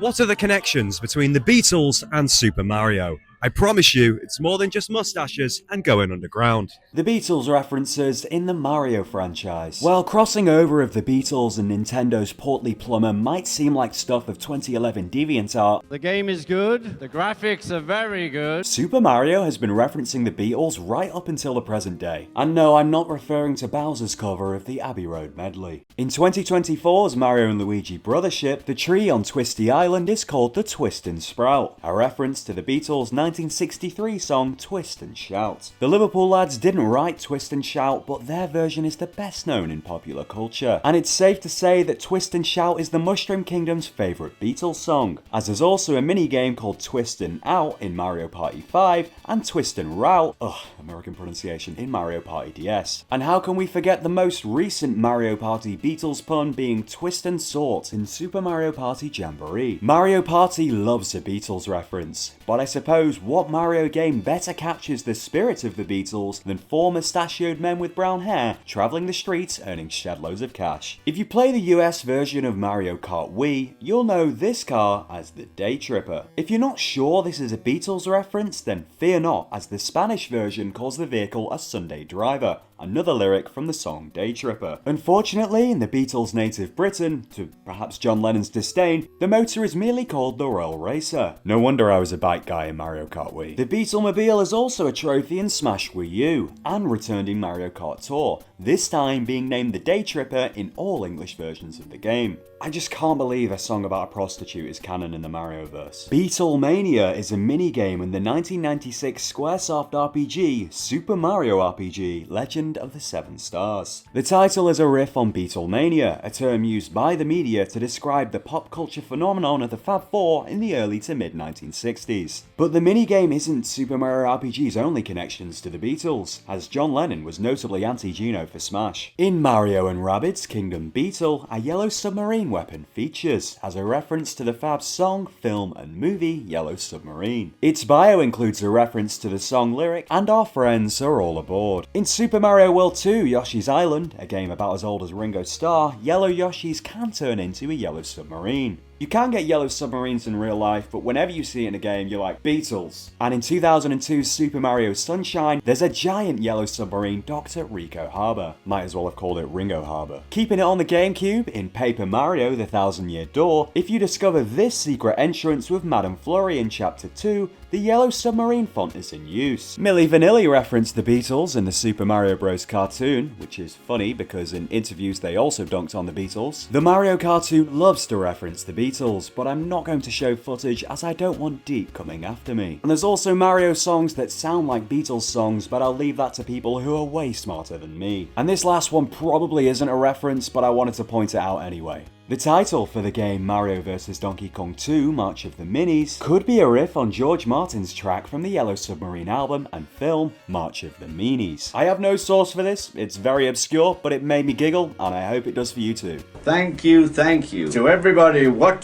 What are the connections between the Beatles and Super Mario? I promise you, it's more than just mustaches and going underground. The Beatles references in the Mario franchise. While crossing over of the Beatles and Nintendo's portly plumber might seem like stuff of 2011 DeviantArt, the game is good, the graphics are very good. Super Mario has been referencing the Beatles right up until the present day. And no, I'm not referring to Bowser's cover of the Abbey Road medley. In 2024's Mario and Luigi Brothership, the tree on Twisty Island is called the Twist and Sprout, a reference to the Beatles' 1963 song Twist and Shout. The Liverpool lads didn't write Twist and Shout, but their version is the best known in popular culture. And it's safe to say that Twist and Shout is the Mushroom Kingdom's favourite Beatles song, as there's also a mini-game called Twist and Out in Mario Party 5, and Twist and Route, American pronunciation, in Mario Party DS. And how can we forget the most recent Mario Party Beatles pun being Twist and Sort in Super Mario Party Jamboree. Mario Party loves a Beatles reference, but I suppose what Mario game better captures the spirit of the Beatles than four mustachioed men with brown hair travelling the streets earning shed loads of cash. If you play the US version of Mario Kart Wii, you'll know this car as the Day Tripper. If you're not sure this is a Beatles reference, then fear not, as the Spanish version calls the vehicle a Sunday driver, another lyric from the song Day Tripper. Unfortunately, in the Beatles' native Britain, to perhaps John Lennon's disdain, the motor is merely called the Royal Racer. No wonder I was a bike guy in Mario Kart Wii. The Beatlemobile is also a trophy in Smash Wii U, and returned in Mario Kart Tour, this time being named the Day Tripper in all English versions of the game. I just can't believe a song about a prostitute is canon in the Marioverse. Beatlemania is a mini-game in the 1996 Squaresoft RPG, Super Mario RPG, Legend of the Seven Stars. The title is a riff on Beatlemania, a term used by the media to describe the pop culture phenomenon of the Fab Four in the early to mid 1960s. But the minigame isn't Super Mario RPG's only connections to the Beatles, as John Lennon was notably anti-Geno for Smash. In Mario and Rabbids Kingdom Beetle, a yellow submarine weapon features, as a reference to the Fab's song, film and movie Yellow Submarine. Its bio includes a reference to the song lyric, and our friends are all aboard. In Super Mario World 2 Yoshi's Island, a game about as old as Ringo Starr, yellow Yoshis can turn into a yellow submarine. You can get yellow submarines in real life, but whenever you see it in a game, you're like, Beatles. And in 2002's Super Mario Sunshine, there's a giant yellow submarine docked at Rico Harbor. Might as well have called it Ringo Harbor. Keeping it on the GameCube, in Paper Mario The Thousand Year Door, if you discover this secret entrance with Madame Flurry in Chapter 2, the yellow submarine font is in use. Milli Vanilli referenced the Beatles in the Super Mario Bros. Cartoon, which is funny because in interviews they also dunked on the Beatles. The Mario cartoon loves to reference the Beatles, but I'm not going to show footage as I don't want Deep coming after me. And there's also Mario songs that sound like Beatles songs, but I'll leave that to people who are way smarter than me. And this last one probably isn't a reference, but I wanted to point it out anyway. The title for the game Mario vs Donkey Kong 2 March of the Minis could be a riff on George Martin's track from the Yellow Submarine album and film March of the Meanies. I have no source for this, it's very obscure, but it made me giggle and I hope it does for you too. Thank you to everybody watching.